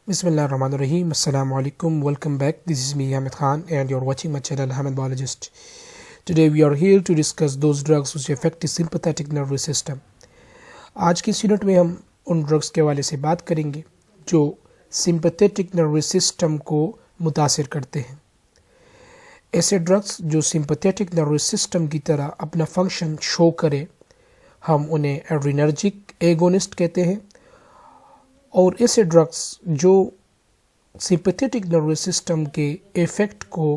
Bismillahirrahmanirrahim. Assalamu alaikum. Welcome back. This is me, Hamid Khan, and you're watching my channel, Hamid Biologist. Today we are here to discuss those drugs which affect the sympathetic nervous system. आज की इस unit में हम उन drugs के हवाले से बात करेंगे जो सिंपैथेटिक नर्वस सिस्टम को मुतासिर करते हैं। ऐसे ड्रग्स जो सिंपैथेटिक नर्वस सिस्टम की तरह अपना फंक्शन शो करे, हम उन्हें एड्रिनर्जिक एगोनिस्ट कहते हैं। और ऐसे ड्रग्स जो सिंपैथेटिक नर्वस सिस्टम के इफ़ेक्ट को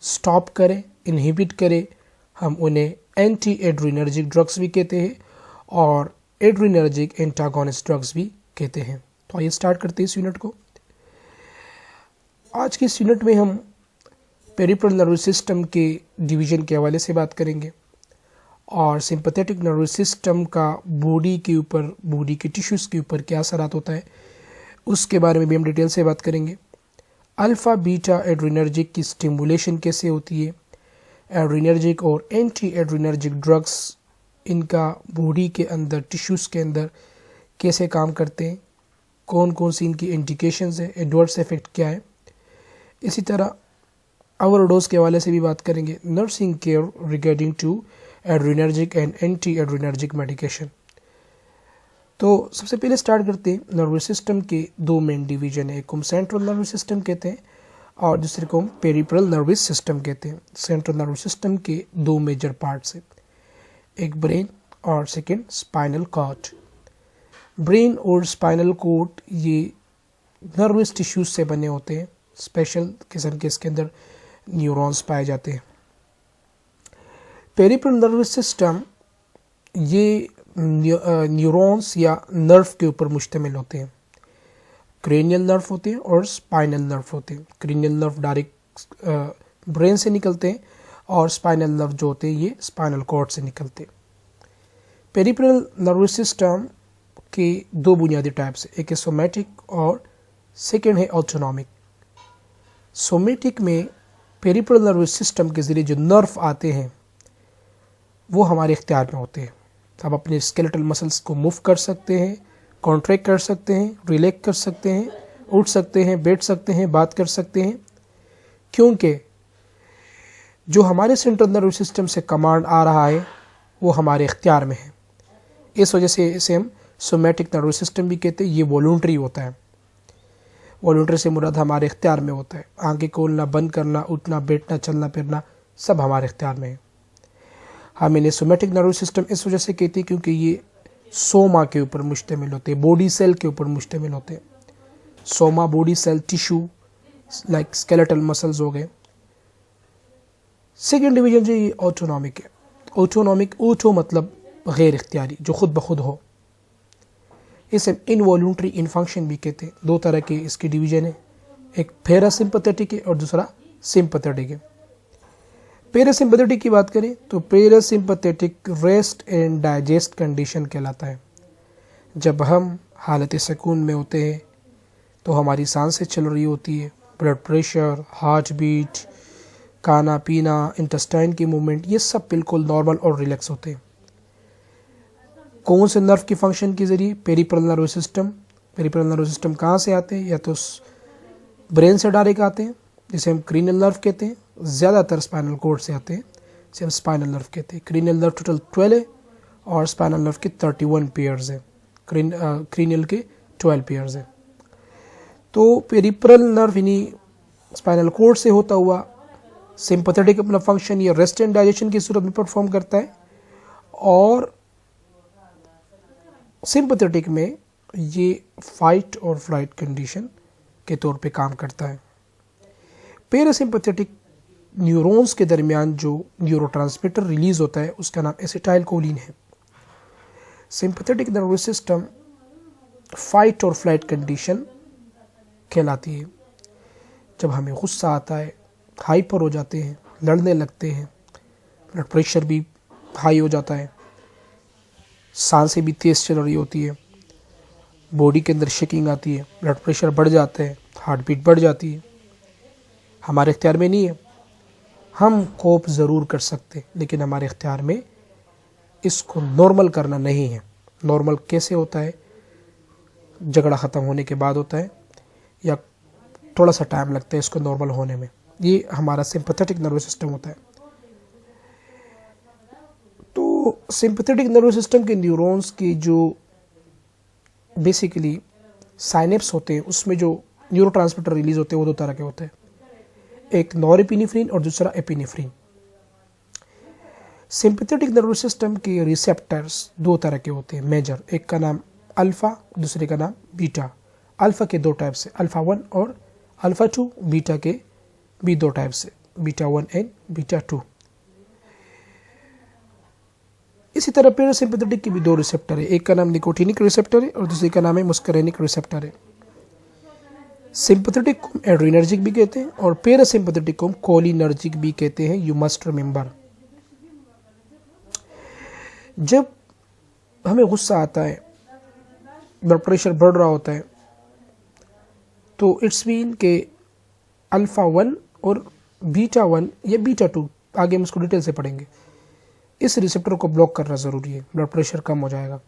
स्टॉप करे, इनहिबिट करे, हम उन्हें एंटी एड्रिनर्जिक ड्रग्स भी कहते हैं और एड्रिनर्जिक एंटागोनिस्ट ड्रग्स भी कहते हैं। तो आइए स्टार्ट करते हैं इस यूनिट को। आज की इस यूनिट में हम पेरिफेरल नर्वस सिस्टम के डिवीज़न के हवाले से बात करेंगे और सिंपैथेटिक नर्वस सिस्टम का बॉडी के ऊपर, बॉडी के टिश्यूज़ के ऊपर क्या असरात होता है, उसके बारे में भी हम डिटेल से बात करेंगे। अल्फ़ा बीटा एड्रिनर्जिक की स्टिमुलेशन कैसे होती है, एड्रिनर्जिक और एंटी एड्रिनर्जिक ड्रग्स इनका बॉडी के अंदर, टिश्यूज़ के अंदर कैसे काम करते हैं, कौन कौन सी इनकी इंडिकेशंस है, एडवर्स इफेक्ट क्या है। इसी तरह ओवरडोज के हवाले से भी बात करेंगे, nursing care regarding to adrenergic and anti adrenergic medication. तो सबसे पहले स्टार्ट करते हैं। नर्वस सिस्टम के दो मेन डिवीजन है, एक को हम सेंट्रल नर्वस सिस्टम कहते हैं और दूसरे को हम पेरिफेरल नर्वस सिस्टम कहते हैं। सेंट्रल नर्वस सिस्टम के दो मेजर पार्ट्स हैं, एक ब्रेन और सेकंड स्पाइनल कॉर्ड। ब्रेन और स्पाइनल कॉर्ड ये नर्वस टिश्यूज से बने होते हैं, स्पेशल किस्म के इसके अंदर न्यूरॉन्स पाए जाते हैं। पेरिफेरल नर्वस सिस्टम ये न्यूरॉन्स या नर्व के ऊपर मुश्तमिल होते हैं। क्रेनियल नर्व होते हैं और स्पाइनल नर्व होते हैं। क्रेनियल नर्व डायरेक्ट ब्रेन से निकलते हैं और स्पाइनल नर्व जो होते हैं ये स्पाइनल कॉर्ड से निकलते हैं। पेरिफेरल नर्वस सिस्टम के दो बुनियादी टाइप्स हैं, एक है सोमैटिक और सेकेंड है ऑटोनॉमिक। सोमैटिक में पेरिफेरल नर्वस सिस्टम के ज़रिए जो नर्व आते हैं वो हमारे इख्तियार में होते हैं। हम अपने स्केलेटल मसल्स को मूव कर सकते हैं, कॉन्ट्रैक्ट कर सकते हैं, रिलैक्स कर सकते हैं, उठ सकते हैं, बैठ सकते हैं, बात कर सकते हैं, क्योंकि जो हमारे सेंट्रल नर्वस सिस्टम से कमांड आ रहा है वो हमारे इख्तियार में है। इस वजह से इसे हम सोमैटिक नर्वस सिस्टम भी कहते हैं। ये वॉलंटरी होता है। वॉलंटरी से मुराद हमारे इख्तियार में होता है। आंखें खोलना, बंद करना, उठना, बैठना, चलना फिरना सब हमारे इख्तियार में है। हम इन्हें सोमैटिक नर्वस सिस्टम इस वजह से कहते हैं क्योंकि ये सोमा के ऊपर मुश्तमिल होते हैं, बॉडी सेल के ऊपर मुश्तमिल होते हैं। Soma body cell tissue like skeletal muscles हो गए। सेकेंड डिवीजन जो ये ऑटोनॉमिक है। ऑटोनॉमिक, ओटो मतलब गैर इख्तियारी, जो खुद ब खुद हो। इसे इनवॉल्यूंटरी इनफंक्शन भी कहते हैं। दो तरह के इसकी डिवीजन है, एक पैरासिम्पैथेटिक है और दूसरा सिंपैथेटिक है। पैरासिम्पैथेटिक की बात करें तो parasympathetic rest and digest condition कहलाता है। जब हम हालत सुकून में होते हैं तो हमारी सांसें चल रही होती है, ब्लड प्रेशर, हार्ट बीट, खाना पीना, इंटेस्टाइन की मूवमेंट, ये सब बिल्कुल नॉर्मल और रिलैक्स होते हैं। कौन से नर्व की फंक्शन के ज़रिए? Peripheral nervous system. Peripheral nervous system कहाँ से आते हैं? या तो ब्रेन से डायरेक्ट आते हैं जिसे हम क्रीनियल नर्व कहते हैं, ज़्यादातर स्पाइनल कॉर्ड से आते हैं जिसे हम स्पाइनल नर्व कहते हैं। क्रीनियल नर्व टोटल 12 है और स्पाइनल नर्व के 31 पेयर्स हैं। क्रीनियल के 12 पेयर्स हैं। तो पेरिफेरल नर्व इन्हीं स्पाइनल कॉर्ड से होता हुआ सिंपैथेटिक अपना फंक्शन ये रेस्ट एंड डाइजेशन की सूरत में परफॉर्म करता है और सिंपैथेटिक में ये फाइट और फ्लाइट कंडीशन के तौर पे काम करता है। पैरासिम्पैथेटिक न्यूरॉन्स के दरमियान जो न्यूरोट्रांसमीटर रिलीज होता है उसका नाम एसिटाइलकोलिन है। सिंपैथेटिक नर्वस सिस्टम फाइट और फ्लाइट कंडीशन कहलाती है। जब हमें गुस्सा आता है, हाइपर हो जाते हैं, लड़ने लगते हैं, ब्लड प्रेशर भी हाई हो जाता है, सांसें भी तेज़ चल रही होती है, बॉडी के अंदर शेकिंग आती है, ब्लड प्रेशर बढ़ जाता है, हार्ट बीट बढ़ जाती है, हमारे इख्तियार में नहीं है। हम कोप ज़रूर कर सकते हैं लेकिन हमारे इख्तियार में इसको नॉर्मल करना नहीं है। नॉर्मल कैसे होता है? झगड़ा ख़त्म होने के बाद होता है या थोड़ा सा टाइम लगता है इसको नॉर्मल होने में। ये हमारा सिंपैथेटिक नर्वस सिस्टम होता है। तो सिंपैथेटिक नर्वस सिस्टम के न्यूरॉन्स की जो बेसिकली साइनेप्स होते हैं उसमें जो न्यूरोट्रांसमीटर रिलीज होते हैं वो दो तरह के होते हैं, एक नॉरएपिनेफ्रिन और दूसरा एपिनेफ्रिन। सिंपैथेटिक नर्वस सिस्टम के रिसेप्टर्स दो तरह के होते हैं मेजर, एक का नाम अल्फा, दूसरे का नाम बीटा। अल्फा के दो टाइप से, अल्फा 1 और अल्फा 2, बीटा के भी दो टाइप से, बीटा 1 एंड बीटा 2। इसी तरह पैरासिम्पैथेटिक के भी दो रिसेप्टर है, एक का नाम निकोटिनिक रिसेप्टर है और दूसरे का नाम है मुस्करेनिक रिसेप्टर है। सिंपैथेटिक को एड्रीनर्जिक भी कहते हैं और पैरासिम्पैथेटिक को कोलिनर्जिक भी कहते हैं। यू मस्ट रिमेंबर, जब हमें गुस्सा आता है, ब्लड प्रेशर बढ़ रहा होता है, तो इट्स मीन के अल्फा 1 और बीटा 1 या बीटा 2, आगे हम इसको डिटेल से पढ़ेंगे, इस रिसेप्टर को ब्लॉक करना ज़रूरी है, ब्लड प्रेशर कम हो जाएगा।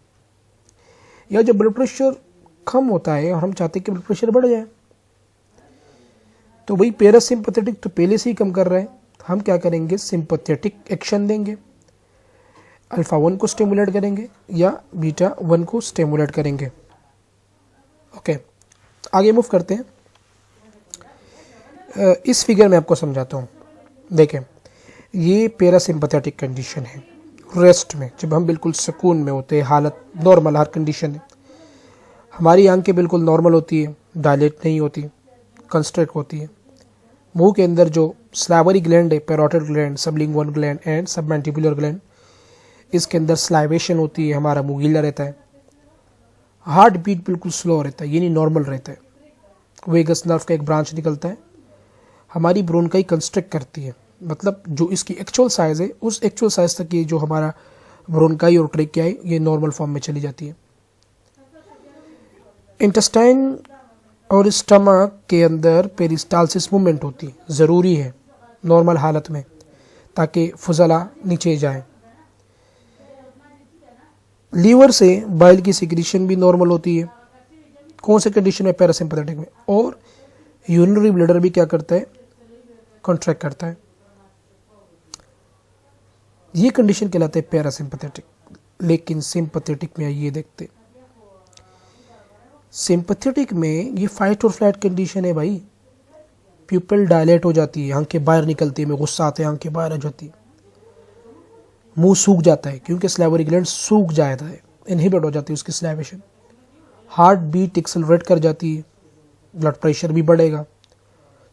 या जब ब्लड प्रेशर कम होता है और हम चाहते हैं कि ब्लड प्रेशर बढ़ जाए, तो वही पैरासिम्पैथेटिक तो पहले से ही कम कर रहे हैं, हम क्या करेंगे, सिंपैथेटिक एक्शन देंगे, अल्फा 1 को स्टिमुलेट करेंगे या बीटा 1 को स्टिमुलेट करेंगे। ओके, आगे मूव करते हैं। इस फिगर में आपको समझाता हूँ। देखें, ये पैरासिम्पैथेटिक कंडीशन है, रेस्ट में, जब हम बिल्कुल सुकून में होते हैं, हालत नॉर्मल हर कंडीशन है, हमारी आंखें बिल्कुल नॉर्मल होती है, डायलेट नहीं होती, कंस्ट्रिक्ट होती है। मुंह के अंदर जो स्लाइवरी ग्लैंड है, parotid gland, sublingual gland and submandibular gland, इसके अंदर स्लाइवेशन होती है, हमारा मुंह गीला रहता है, हार्ट बीट बिल्कुल स्लो रहता है, यानी नॉर्मल रहता है। वेगस नर्व का एक ब्रांच निकलता है, हमारी ब्रोनकाई कंस्ट्रिक्ट करती है, मतलब जो इसकी एक्चुअल साइज है उस एक्चुअल साइज तक ये जो हमारा ब्रोनकाई और ट्रेकिया है ये नॉर्मल फॉर्म में चली जाती है। इंटेस्टाइन और स्टमक के अंदर पेरिस्टालसिस मूवमेंट होती है, ज़रूरी है नॉर्मल हालत में, ताकि फुजला नीचे जाए। लीवर से बाइल की सिक्रीशन भी नॉर्मल होती है, कौन से कंडीशन में, पैरासिम्पैथेटिक में। और यूरिनरी ब्लैडर भी क्या करता है, कॉन्ट्रैक्ट करता है। ये कंडीशन कहलाते हैं पैरासिम्पैथेटिक। लेकिन सिंपैथेटिक में ये देखते, सिंपैथेटिक में ये फाइट और फ्लाइट कंडीशन है भाई, प्यूपिल डायलेट हो जाती है, आंखें बाहर निकलती है, में गुस्सा आता है आंखें बाहर आ जाती है, मुंह सूख जाता है क्योंकि स्लाइवरी ग्लैंड सूख जाता है, इनहिबिट हो जाती है उसकी स्लाइवेशन, हार्ट बीट एक्सेलरेट कर जाती है, ब्लड प्रेशर भी बढ़ेगा,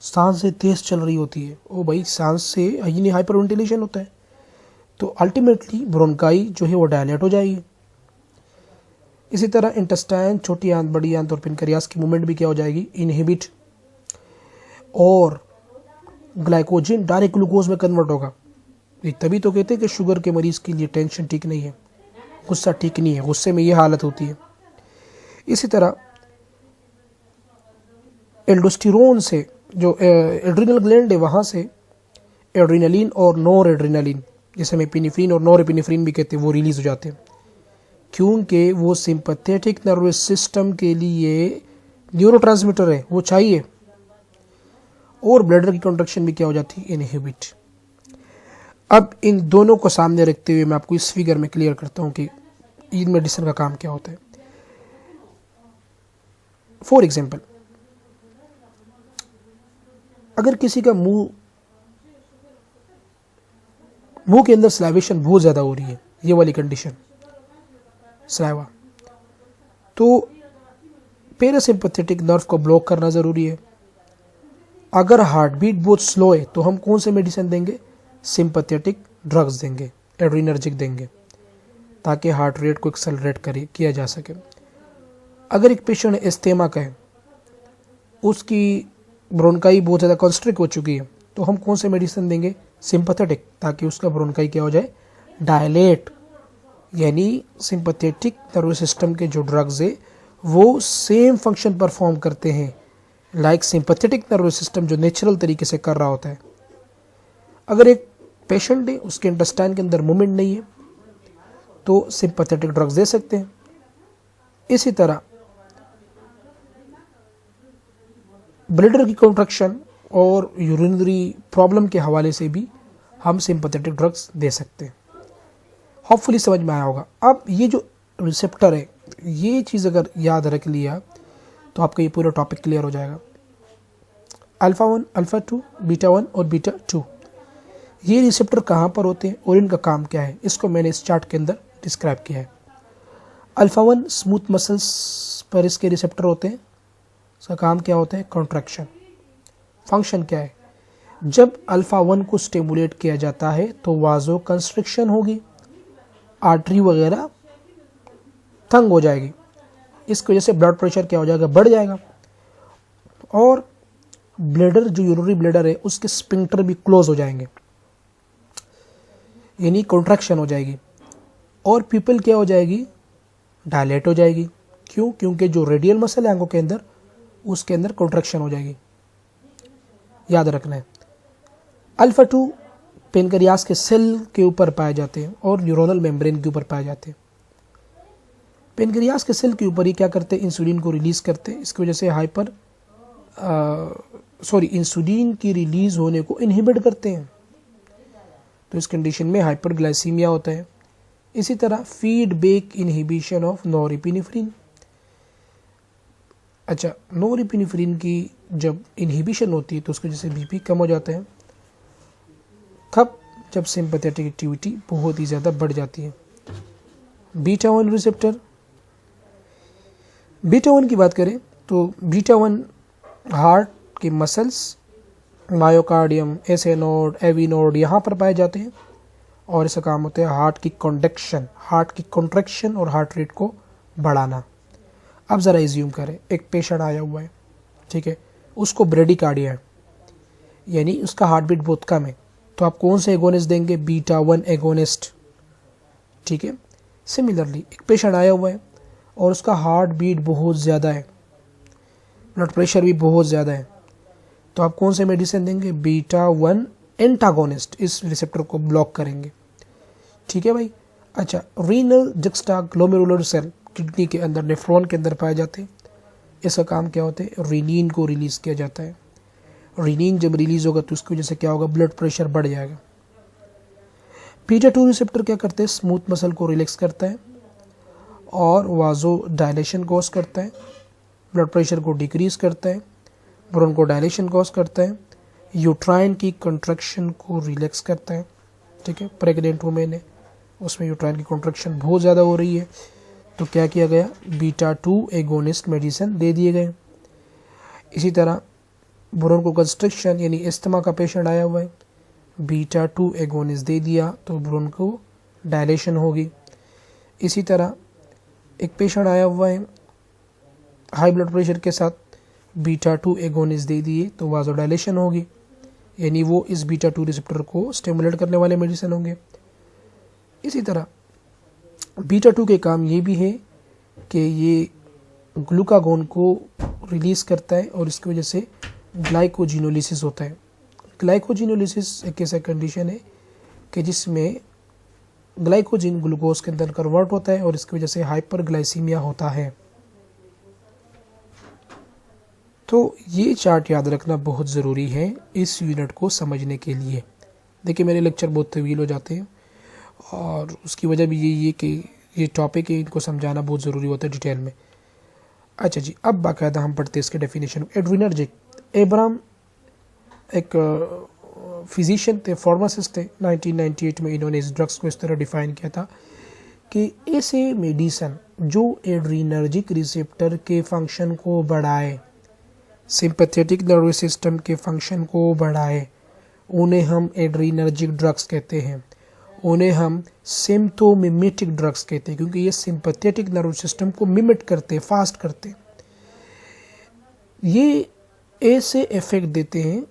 सांसें तेज चल रही होती है। ओ भाई, सांस से यानी हाइपर वेंटिलेशन होता है, तो अल्टीमेटली ब्रोनकाई जो है वो डायलेट हो जाएगी। इसी तरह इंटेस्टाइन, छोटी आंत, बड़ी आंत और पेनक्रियास की मूवमेंट भी क्या हो जाएगी, इनहिबिट, और ग्लाइकोजन डायरेक्ट ग्लूकोज में कन्वर्ट होगा। ये तभी तो कहते हैं कि शुगर के मरीज के लिए टेंशन ठीक नहीं है, गुस्सा ठीक नहीं है, गुस्से में ये हालत होती है। इसी तरह एल्डोस्टेरोन से जो एड्रिनल ग्लैंड है वहाँ से एड्रिनलिन और नॉर एड्रिनलिन, जिसे हम एपिनेफ्रिन और नॉर एपिनेफ्रिन भी कहते हैं, वो रिलीज हो जाते हैं, क्योंकि वो सिंपैथेटिक नर्वस सिस्टम के लिए न्यूरोट्रांसमीटर है, वो चाहिए। और ब्लडर की कॉन्ट्रैक्शन भी क्या हो जाती है, इनहिबिट। अब इन दोनों को सामने रखते हुए मैं आपको इस फिगर में क्लियर करता हूँ कि इन मेडिसिन का काम क्या होता है। फॉर एग्जाम्पल, अगर किसी का मुंह के अंदर स्लाइवेशन बहुत ज़्यादा हो रही है, ये वाली कंडीशन स्लाइवा, तो पैरासिम्पैथेटिक नर्व को ब्लॉक करना ज़रूरी है। अगर हार्ट बीट बहुत स्लो है तो हम कौन से मेडिसिन देंगे, सिंपैथेटिक ड्रग्स देंगे, एड्रीनर्जिक देंगे, ताकि हार्ट रेट को एक्सेलरेट किया जा सके। अगर एक पेशेंट एस्थेमा का है, उसकी ब्रोनकाई बहुत ज़्यादा कॉन्स्ट्रिक्ट हो चुकी है, तो हम कौन से मेडिसिन देंगे, सिंपैथेटिक, ताकि उसका ब्रोनकाई क्या हो जाए, डायलेट। यानी सिंपैथेटिक नर्वस सिस्टम के जो ड्रग्स है वो सेम फंक्शन परफॉर्म करते हैं लाइक सिंपैथेटिक नर्वस सिस्टम जो नेचुरल तरीके से कर रहा होता है। अगर एक पेशेंट है, उसके इंटेस्टाइन के अंदर मूवमेंट नहीं है, तो सिंपैथेटिक ड्रग्स दे सकते हैं। इसी तरह ब्लडर की कॉन्ट्रैक्शन और यूरिनरी प्रॉब्लम के हवाले से भी हम सिंपैथेटिक ड्रग्स दे सकते हैं। होपफुली समझ में आया होगा। अब ये जो रिसेप्टर है, ये चीज़ अगर याद रख लिया तो आपका ये पूरा टॉपिक क्लियर हो जाएगा। अल्फ़ा 1, अल्फ़ा 2, बीटा 1 और बीटा 2, ये रिसेप्टर कहाँ पर होते हैं और इनका काम क्या है, इसको मैंने इस चार्ट के अंदर डिस्क्राइब किया है। अल्फ़ा 1 स्मूथ मसल्स पर इसके रिसेप्टर होते हैं। इसका काम क्या होता है, कॉन्ट्रैक्शन। फंक्शन क्या है, जब अल्फ़ा 1 को स्टिमुलेट किया जाता है तो वाजो कंस्ट्रिक्शन होगी, आर्टरी वगैरह तंग हो जाएगी, इसकी वजह से ब्लड प्रेशर क्या हो जाएगा, बढ़ जाएगा, और ब्लडर जो यूरिनरी ब्लडर है उसके स्पिंक्टर भी क्लोज हो जाएंगे, यानी कॉन्ट्रैक्शन हो जाएगी, और पीपल क्या हो जाएगी, डायलेट हो जाएगी। क्यों, क्योंकि जो रेडियल मसल है आंखों के अंदर, उसके अंदर कॉन्ट्रैक्शन हो जाएगी, याद रखना है। अल्फ़ा 2 पेनक्रियास के सेल के ऊपर पाए जाते हैं और न्यूरोनल मेम्ब्रेन के ऊपर पाए जाते हैं। पेनक्रियास के सेल के ऊपर ही क्या करते हैं, इंसुलिन को रिलीज करते हैं। इसकी वजह से इंसुलिन की रिलीज होने को इनहिबिट करते हैं, तो इस कंडीशन में हाइपरग्लाइसीमिया होता है। इसी तरह फीडबैक इनहिबिशन ऑफ नॉरएपिनेफ्रिन। अच्छा, नॉरएपिनेफ्रिन की जब इनहिबिशन होती है तो उसकी वजह से बीपी कम हो जाता है। कब, जब सिंपैथेटिक एक्टिविटी बहुत ही ज़्यादा बढ़ जाती है। बीटा 1 रिसेप्टर, बीटा 1 की बात करें तो बीटा 1 हार्ट के muscles, myocardium, SA node, AV node यहाँ पर पाए जाते हैं, और इसका काम होता है हार्ट की कंडक्शन, हार्ट की कॉन्ट्रैक्शन और हार्ट रेट को बढ़ाना। अब ज़रा एज्यूम करें एक पेशेंट आया हुआ है, ठीक है, उसको ब्रेडिकार्डिया है, यानी उसका हार्ट बीट बहुत कम है, तो आप कौन से एगोनिस्ट देंगे, बीटा 1 एगोनिस्ट, ठीक है। सिमिलरली एक पेशेंट आया हुआ है और उसका हार्ट बीट बहुत ज़्यादा है, ब्लड प्रेशर भी बहुत ज़्यादा है, तो आप कौन से मेडिसिन देंगे, बीटा 1 एंटागोनिस्ट, इस रिसेप्टर को ब्लॉक करेंगे, ठीक है भाई। अच्छा, रीनल जुक्स्टाग्लोमेरुलर सेल किडनी के अंदर, नेफ्रॉन के अंदर पाए जाते हैं। इसका काम क्या होता है, रीनिन को रिलीज़ किया जाता है। रीनिन जब रिलीज होगा तो उसकी वजह से क्या होगा, ब्लड प्रेशर बढ़ जाएगा। बीटा 2 रिसेप्टर क्या करते हैं, स्मूथ मसल को रिलैक्स करता है और वाजो डायलेशन कॉज करता है, ब्लड प्रेशर को डिक्रीज करता है, ब्रोंको डायलेशन कॉज करता है, यूट्राइन की कंट्रैक्शन को रिलैक्स करता है, ठीक है। प्रेग्नेंट वुमेन है, उसमें यूट्राइन की कंट्रैक्शन बहुत ज़्यादा हो रही है, तो क्या किया गया, बीटा 2 एगोनिस्ट मेडिसिन दे दिए गए। इसी तरह ब्रोंको कंस्ट्रिक्शन यानी एस्थमा का पेशेंट आया हुआ है, बीटा 2 एगोनिस्ट दे दिया तो ब्रोंको डायलेशन होगी। इसी तरह एक पेशेंट आया हुआ है हाई ब्लड प्रेशर के साथ, बीटा 2 एगोनिस्ट दे दिए तो वाजो डायलेशन होगी, यानी वो इस बीटा 2 रिसेप्टर को स्टिमुलेट करने वाले मेडिसिन होंगे। इसी तरह बीटा 2 के काम ये भी है कि ये ग्लूकागोन को रिलीज़ करता है और इसकी वजह से ग्लाइकोजिनोलिसिस होता है। ग्लाइकोजिनोलिसिस एक ऐसा कंडीशन है कि जिसमें ग्लाइकोजिन ग्लूकोज के अंदर कन्वर्ट होता है और इसकी वजह से हाइपरग्लाइसीमिया होता है। तो ये चार्ट याद रखना बहुत ज़रूरी है इस यूनिट को समझने के लिए। देखिए मेरे लेक्चर बहुत तवील हो जाते हैं और उसकी वजह भी यही है कि ये टॉपिक है, इनको समझाना बहुत ज़रूरी होता है डिटेल में। अच्छा जी, अब बाकायदा हम पढ़ते हैं इसके डेफिनेशन। एड्रिनर्जिक, एब्राम एक फिजिशियन थे, फार्मासिस्ट थे, 1998 में इन्होंने इस ड्रग्स को इस तरह डिफाइन किया था कि ऐसे मेडिसन जो एड्रिनर्जिक रिसेप्टर के फंक्शन को बढ़ाए, सिंपैथेटिक नर्वस सिस्टम के फंक्शन को बढ़ाए, उन्हें हम एड्रिनर्जिक ड्रग्स कहते हैं। उन्हें हम सिम्प्टोमिमेटिक ड्रग्स कहते हैं क्योंकि ये सिंपैथेटिक नर्वस सिस्टम को मिमिट करते, फास्ट करते। ये ऐसे इफेक्ट देते हैं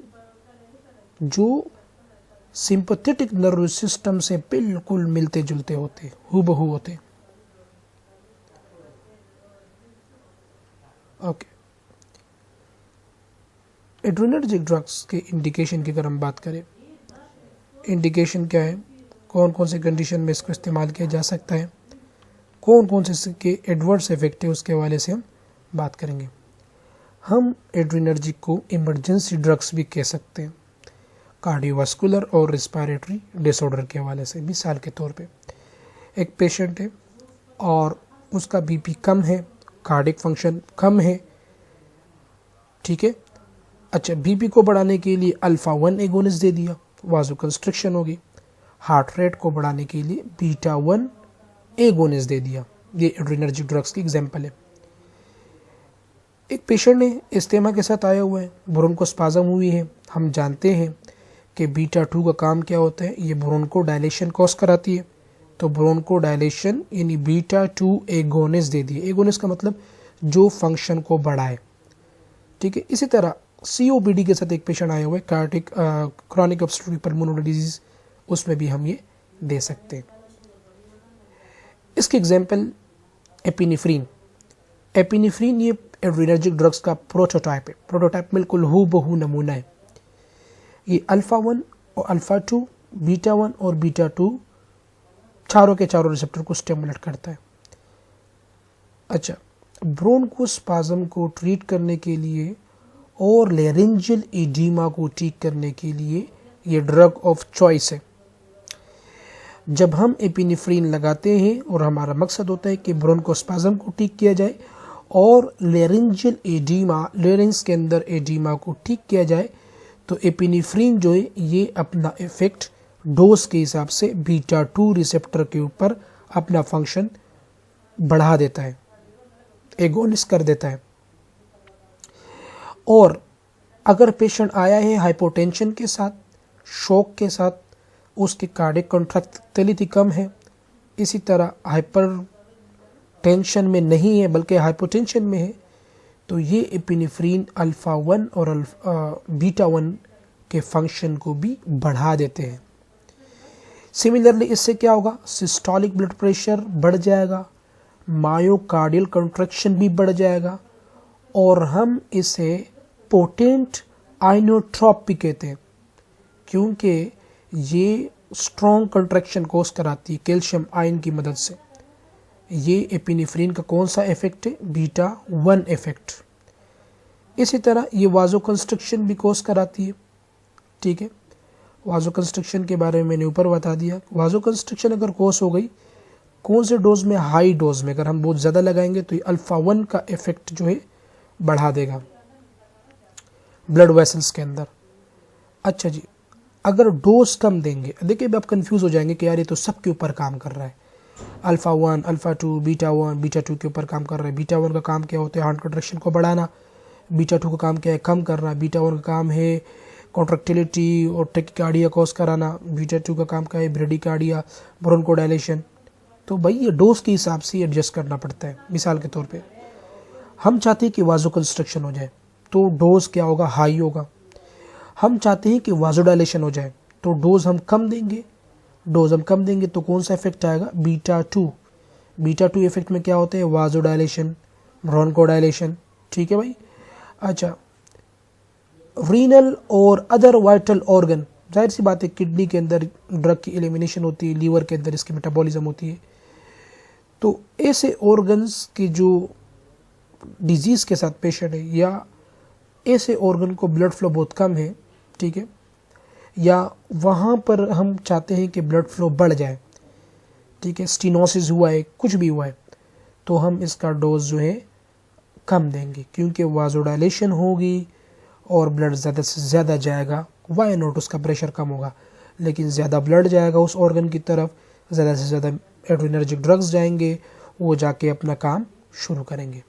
जो सिंपैथेटिक नर्वस सिस्टम से बिल्कुल मिलते जुलते होते, हूबहू होते। ओके, एड्रिनर्जिक ड्रग्स के इंडिकेशन की अगर हम बात करें, इंडिकेशन क्या है, कौन कौन से कंडीशन में इसको इस्तेमाल किया जा सकता है, कौन कौन से इसके एडवर्स इफेक्ट है, उसके हवाले से हम बात करेंगे। हम एड्रेनर्जिक को इमरजेंसी ड्रग्स भी कह सकते हैं कार्डियोवास्कुलर और रिस्पायरेटरी डिसऑर्डर के हवाले से। मिसाल के तौर पे एक पेशेंट है और उसका बीपी कम है, कार्डिक फंक्शन कम है, ठीक है। अच्छा, बीपी को बढ़ाने के लिए अल्फा 1 एगोनिस्ट दे दिया, वाजो कंस्ट्रिक्शन होगी। हार्ट रेट को बढ़ाने के लिए बीटा 1 एगोनिस्ट दे दिया। ये एड्रेनर्जिक ड्रग्स की एग्जांपल है। एक पेशेंट ने इस्तेमा के साथ आया हुआ है, ब्रोंकोस्पाज्म हुई है। हम जानते हैं कि बीटा 2 का काम क्या होता है, ये ब्रोंको डायलेशन कॉज कराती है। तो ब्रोंको डायलेशन यानी बीटा 2 एगोनिस्ट दे दिए। एगोनिस्ट का मतलब जो फंक्शन को बढ़ाए, ठीक है। इसी तरह सीओपीडी के साथ एक पेशेंट आया हुआ है, cardiac chronic obstructive pulmonary disease, उसमें भी हम ये दे सकते हैं। इसके एग्जांपल एपिनेफ्रीन। एपिनेफ्रीन ये एड्रेनर्जिक ड्रग्स का प्रोटोटाइप है। प्रोटोटाइप बिल्कुल हूबहू नमूना है। ये अल्फा 1 और अल्फा 2, बीटा 1 और बीटा 2 चारों के चारों रिसेप्टर को स्टिमुलेट करता है। अच्छा, ब्रोंकोस्पाज्म को ट्रीट करने के लिए और लेरिंजियल एडीमा को ठीक करने के लिए ये ड्रग ऑफ चॉइस है। जब हम एपिनेफ्रीन लगाते हैं और हमारा मकसद होता है कि ब्रोंकोस्पाज्म को ठीक किया जाए और लेरिंजियल एडीमा, लेरिंग्स के अंदर एडीमा को ठीक किया जाए, तो एपिनेफ्रीन जो है ये अपना इफेक्ट डोज के हिसाब से बीटा 2 रिसेप्टर के ऊपर अपना फंक्शन बढ़ा देता है, एगोनिस्ट कर देता है। और अगर पेशेंट आया है हाइपोटेंशन के साथ, शॉक के साथ, उसकी कार्डिक कॉन्ट्रैक्टिलिटी कम है, इसी तरह हाइपर टेंशन में नहीं है बल्कि हाइपोटेंशन में है, तो ये एपिनेफ्रीन अल्फा 1 और बीटा 1 के फंक्शन को भी बढ़ा देते हैं। सिमिलरली इससे क्या होगा, सिस्टोलिक ब्लड प्रेशर बढ़ जाएगा, मायोकार्डियल कंट्रैक्शन भी बढ़ जाएगा, और हम इसे पोटेंट आइनोट्रॉप भी कहते हैं क्योंकि ये स्ट्रॉन्ग कंट्रैक्शन कोज कराती है कैल्शियम आयन की मदद से। ये एपिनेफ्रीन का कौन सा इफेक्ट है, बीटा 1 इफेक्ट। इसी तरह ये वाजो कंस्ट्रक्शन भी कोज कराती है, ठीक है। वाजो कंस्ट्रक्शन के बारे में मैंने ऊपर बता दिया। वाजो कंस्ट्रक्शन अगर कोज हो गई कौन से डोज में, हाई डोज में, अगर हम बहुत ज़्यादा लगाएंगे तो ये अल्फा 1 का इफेक्ट जो है बढ़ा देगा ब्लड वेसल्स के अंदर। अच्छा जी, अगर डोज कम देंगे, देखिए अब आप कंफ्यूज हो जाएंगे कि यार ये तो सबके ऊपर काम कर रहा है, अल्फा 1, अल्फा 2, बीटा 1, बीटा 2 के ऊपर काम कर रहा है। बीटा 1 का काम क्या होता है, हार्ट कंट्रैक्शन को बढ़ाना। बीटा 2 का काम क्या है, कम करना। बीटा 1 का काम है कॉन्ट्रैक्टिलिटी और टैकीकार्डिया कॉज कराना। बीटा 2 का काम क्या है, ब्रेडिकार्डिया, ब्रोंकोडायलेशन। तो भाई ये डोज के हिसाब से एडजस्ट करना पड़ता है। मिसाल के तौर पे हम चाहते हैं कि वाजो कंस्ट्रक्शन हो जाए तो डोज क्या होगा, हाई होगा। हम चाहते हैं कि वाजोडायलेशन हो जाए तो डोज हम कम देंगे। डोज हम कम देंगे तो कौन सा इफेक्ट आएगा, बीटा 2। बीटा 2 इफेक्ट में क्या होते हैं, वाजोडायलेशन, ब्रोंकोडायलेशन, ठीक है भाई। अच्छा, रीनल और अदर वाइटल ऑर्गन, जाहिर सी बात है किडनी के अंदर ड्रग की एलिमिनेशन होती है, लीवर के अंदर इसकी मेटाबॉलिज्म होती है। तो ऐसे ऑर्गन्स के जो डिजीज़ के साथ पेशेंट है या ऐसे ऑर्गन को ब्लड फ्लो बहुत कम है, ठीक है, या वहाँ पर हम चाहते हैं कि ब्लड फ्लो बढ़ जाए, ठीक है, स्टीनोसिस हुआ है, कुछ भी हुआ है, तो हम इसका डोज जो है कम देंगे क्योंकि वाजोडायलेशन होगी और ब्लड ज़्यादा से ज़्यादा जाएगा। वाई नॉट, उसका प्रेशर कम होगा, लेकिन ज़्यादा ब्लड जाएगा उस ऑर्गन की तरफ, ज़्यादा से ज़्यादा एड्रेनर्जिक ड्रग्स जाएंगे, वो जाके अपना काम शुरू करेंगे।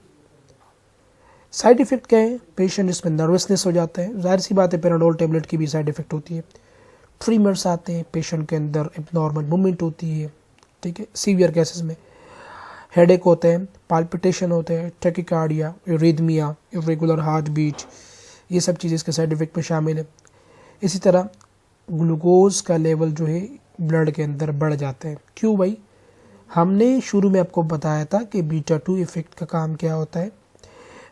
साइड इफ़ेक्ट क्या है, पेशेंट इसमें नर्वसनेस हो जाता है। जाहिर सी बात है पैराडोल टेबलेट की भी साइड इफ़ेक्ट होती है। ट्रीमर्स आते हैं, पेशेंट के अंदर एबनॉर्मल मूवमेंट होती है, ठीक है। सीवियर केसेस में हेडेक होते हैं, पाल्पिटेशन होते हैं, टैकीकार्डिया, इरिथमिया, इरेगुलर हार्ट बीट, ये सब चीज़ें इसके साइड इफ़ेक्ट में शामिल है। इसी तरह ग्लूकोज का लेवल जो है ब्लड के अंदर बढ़ जाता है। क्यों भाई, हमने शुरू में आपको बताया था कि बीटा 2 इफ़ेक्ट का काम क्या होता है।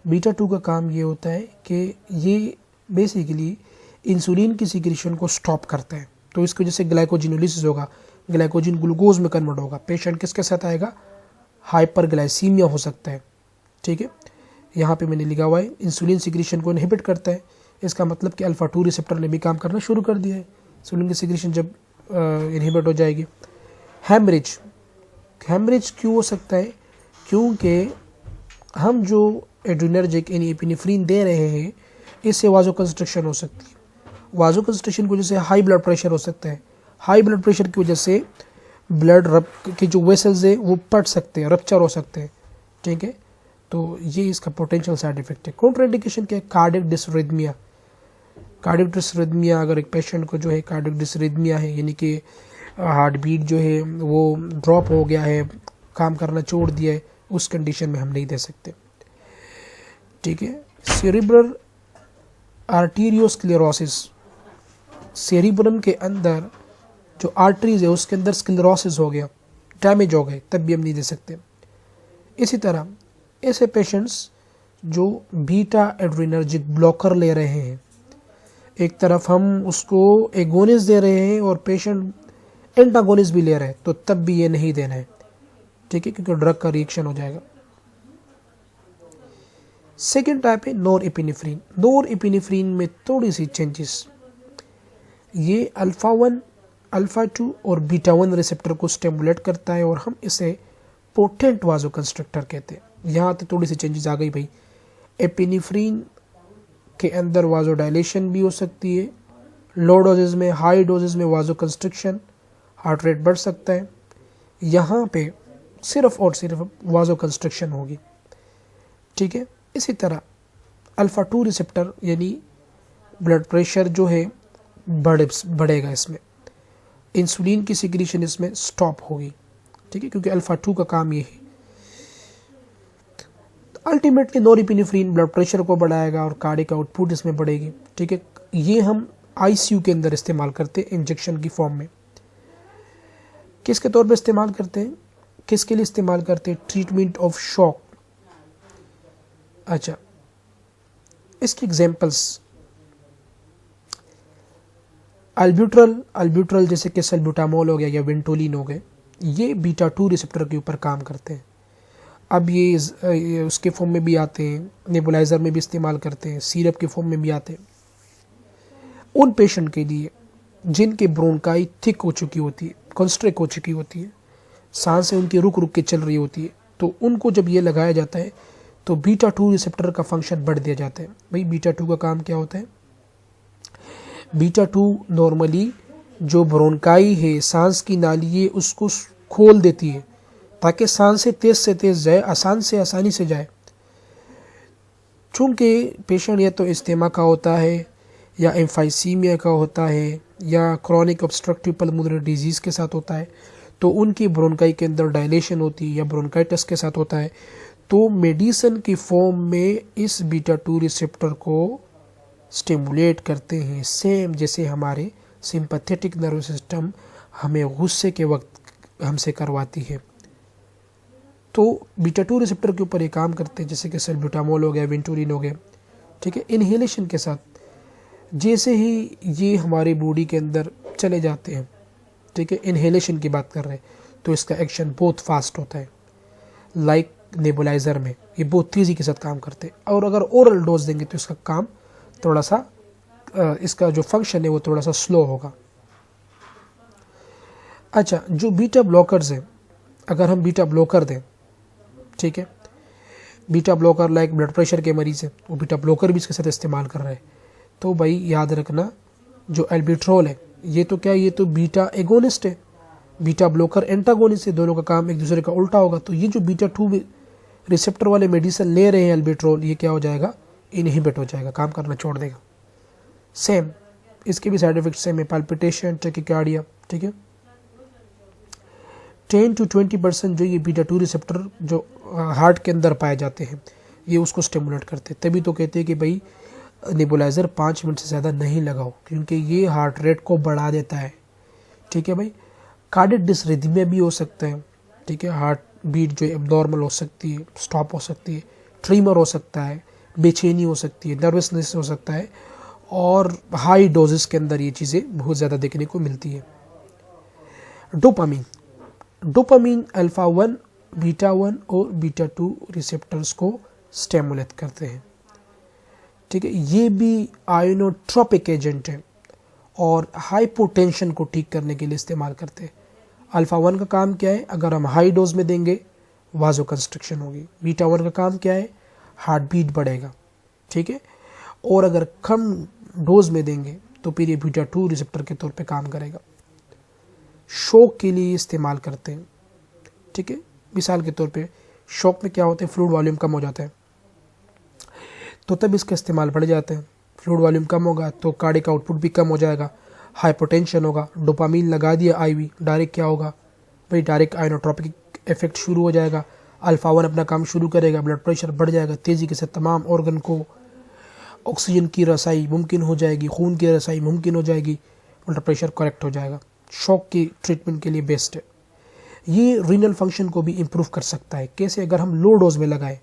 बीटा 2 का काम ये होता है कि ये बेसिकली इंसुलिन की सिक्रीशन को स्टॉप करता है, तो इसकी वजह से ग्लाइकोजिनोलिसिस होगा, ग्लाइकोजिन ग्लूकोज में कन्वर्ट होगा। पेशेंट किसके साथ आएगा, हाइपरग्लाइसीमिया हो सकता है, ठीक है। यहाँ पे मैंने लिखा हुआ है इंसुलिन सिक्रीशन को इनहिबिट करता है। इसका मतलब कि अल्फा 2 रिसेप्टर ने भी काम करना शुरू कर दिया है। इंसुलिन की सिक्रीशन जब इनहिबिट हो जाएगी। हेमरेज क्यों हो सकता है? क्योंकि हम जो एड्रेनर्जिक यानी एपिनेफ्रिन दे रहे हैं इससे वाजो कंस्ट्रक्शन हो सकती है। वाजो कंस्ट्रक्शन की वजह से हाई ब्लड प्रेशर हो सकता है। हाई ब्लड प्रेशर की वजह से ब्लड के जो वेसल्स है वो फट सकते हैं, रप्चर हो सकते हैं। ठीक है, तो ये इसका पोटेंशियल साइड इफेक्ट है। कॉन्ट्राइंडिकेशन क्या है? कार्डियक डिसरिथमिया। कार्डियक डिसरिथमिया, अगर एक पेशेंट को जो है कार्डियक डिसरिथमिया है यानी कि हार्ट बीट जो है वो ड्रॉप हो गया है, काम करना छोड़ दिया है, उस कंडीशन में हम नहीं दे सकते। ठीक है, सेरिब्रल आर्टीरियोस्क्लेरोसिस, सेरिब्रम के अंदर जो आर्टरीज है उसके अंदर स्क्लेरोसिस हो गया, डैमेज हो गए, तब भी हम नहीं दे सकते। इसी तरह ऐसे पेशेंट्स जो बीटा एड्रेनर्जिक ब्लॉकर ले रहे हैं, एक तरफ हम उसको एगोनिस्ट दे रहे हैं और पेशेंट एंटागोनिस्ट भी ले रहे हैं, तो तब भी ये नहीं देना है। ठीक है, क्योंकि ड्रग का रिएक्शन हो जाएगा। सेकेंड टाइप है नोर एपिनेफ्रिन। नोर एपिनेफ्रिन में थोड़ी सी चेंजेस, ये अल्फा 1, अल्फा 2 और बीटा 1 रिसेप्टर को स्टिमुलेट करता है और हम इसे पोटेंट वाजो कंस्ट्रक्टर कहते हैं। यहाँ तो थोड़ी सी चेंजेस आ गई भाई। एपिनेफ्रिन के अंदर वाजो डायलेशन भी हो सकती है, लो डोजेज में, हाई डोजेज में वाजो कंस्ट्रक्शन, हार्ट रेट बढ़ सकता है। यहाँ पे सिर्फ और सिर्फ वाजो कंस्ट्रक्शन होगी। ठीक है, इसी तरह अल्फा 2 रिसेप्टर यानी ब्लड प्रेशर जो है बढ़ेगा, इसमें इंसुलिन की सिक्रीशन इसमें स्टॉप होगी। ठीक है, क्योंकि अल्फा 2 का काम ये है। अल्टीमेटली नोरेपिनेफ्रिन ब्लड प्रेशर को बढ़ाएगा और कार्डियक आउटपुट इसमें बढ़ेगी। ठीक है, ये हम आईसीयू के अंदर इस्तेमाल करते हैं इंजेक्शन की फॉर्म में। किसके तौर पे इस्तेमाल करते हैं? किसके लिए इस्तेमाल करते हैं? Treatment of shock. अच्छा, इसकी एग्जांपल्स अल्ब्यूट्रल जैसे कि सल्ब्यूटामोल हो गया या वेंटोलिन हो गए, ये बीटा 2 रिसेप्टर के ऊपर काम करते हैं। अब ये उसके फॉर्म में भी आते हैं, नेबुलाइजर में भी इस्तेमाल करते हैं, सिरप के फॉर्म में भी आते हैं। उन पेशेंट के लिए जिनके ब्रोंकाई थिक हो चुकी होती है, कंस्ट्रिक्ट हो चुकी होती है, सांसें उनकी रुक रुक के चल रही होती है, तो उनको जब ये लगाया जाता है तो बीटा 2 रिसेप्टर का फंक्शन बढ़ दिया जाता है। भाई बीटा 2 का काम क्या होता है? बीटा 2 नॉर्मली जो ब्रोंकाई है, सांस की नाली है, उसको खोल देती है ताकि सांस से तेज जाए, आसानी से जाए। चूँकि पेशेंट या तो इस्तेमा का होता है या एम्फाइसीमिया का होता है या क्रॉनिक ऑब्स्ट्रक्टिव पल्मोनरी डिजीज़ के साथ होता है, तो उनकी ब्रोंकाई के अंदर डायलेशन होती है या ब्रोंकाइटिस के साथ होता है, तो मेडिसिन की फॉर्म में इस बीटा 2 रिसेप्टर को स्टिमुलेट करते हैं, सेम जैसे हमारे सिंपैथेटिक नर्वस सिस्टम हमें गुस्से के वक्त हमसे करवाती है। तो बीटा 2 रिसेप्टर के ऊपर ये काम करते हैं, जैसे कि सल्ब्यूटामोल हो गया, वेंटोलिन हो गया। ठीक है, इनहेलेशन के साथ जैसे ही ये हमारी बॉडी के अंदर चले जाते हैं, ठीक है, इनहेलेशन की बात कर रहे हैं, तो इसका एक्शन बहुत फास्ट होता है। लाइक नेबुलाइजर में ये बहुत तेज़ी के साथ काम करते हैं, और अगर ओरल डोज देंगे तो इसका काम थोड़ा सा, इसका जो फंक्शन है वो थोड़ा सा स्लो होगा। अच्छा, जो बीटा ब्लॉकर्स हैं, अगर हम बीटा ब्लॉकर दें, ठीक है, beta blocker like blood pressure के मरीज़ हैं, वो बीटा ब्लॉकर भी इसके साथ इस्तेमाल कर रहे हैं, तो भाई याद रखना जो एल्बिट्रोल है ये तो क्या, ये तो बीटा एगोनिस्ट है, बीटा ब्लॉकर एंटागोनिस्ट है, दोनों का काम एक दूसरे का उल्टा होगा। तो ये जो बीटा 2 रिसेप्टर वाले मेडिसिन ले रहे हैं एल्बिट्रोल, ये क्या हो जाएगा? इनहिबिट हो जाएगा, काम करना छोड़ देगा। सेम इसके भी साइड इफेक्ट सेम है, पाल्पिटेशन, टैकिकार्डिया। ठीक है, 10 to 20% जो ये बीटा 2 रिसेप्टर जो हार्ट के अंदर पाए जाते हैं, ये उसको स्टिमुलेट करते हैं। तभी तो कहते हैं कि भाई नेबुलाइजर 5 मिनट से ज़्यादा नहीं लगाओ, क्योंकि ये हार्ट रेट को बढ़ा देता है। ठीक है भाई, कार्डियक डिसरिथमिया भी हो सकता है। ठीक है, हार्ट बीट जो एब्नॉर्मल हो सकती है, स्टॉप हो सकती है, ट्रीमर हो सकता है, बेचैनी हो सकती है, नर्वसनेस हो सकता है, और हाई डोजेस के अंदर ये चीज़ें बहुत ज़्यादा देखने को मिलती है। डोपामीन अल्फा 1, बीटा 1 और बीटा 2 रिसेप्टर्स को स्टिमुलेट करते हैं। ठीक है, ये भी आयोनोट्रोपिक एजेंट है और हाइपोटेंशन को ठीक करने के लिए इस्तेमाल करते हैं। अल्फा 1 का काम क्या है, अगर हम हाई डोज में देंगे वाजो कंस्ट्रक्शन होगी। बीटा 1 का काम क्या है, हार्ट बीट बढ़ेगा। ठीक है, और अगर कम डोज में देंगे तो फिर ये बीटा 2 रिसेप्टर के तौर पे काम करेगा। शॉक के लिए इस्तेमाल करते हैं। ठीक है, मिसाल के तौर पे शॉक में क्या होता है, फ्लूइड वॉल्यूम कम हो जाता है तो तब इसका इस्तेमाल बढ़ जाता है। फ्लूइड वॉल्यूम कम होगा तो कार्डिक आउटपुट भी कम हो जाएगा, हाइपोटेंशन होगा। डोपामीन लगा दिया आईवी, डायरेक्ट क्या होगा भाई, डायरेक्ट आयोनोट्रोपिक इफेक्ट शुरू हो जाएगा। अल्फा 1 अपना काम शुरू करेगा, ब्लड प्रेशर बढ़ जाएगा तेजी के साथ, तमाम ऑर्गन को ऑक्सीजन की रसाई मुमकिन हो जाएगी, खून की रसाई मुमकिन हो जाएगी, ब्लड प्रेशर करेक्ट हो जाएगा। शॉक की ट्रीटमेंट के लिए बेस्ट है। ये रीनल फंक्शन को भी इम्प्रूव कर सकता है। कैसे, अगर हम लो डोज में लगाएं,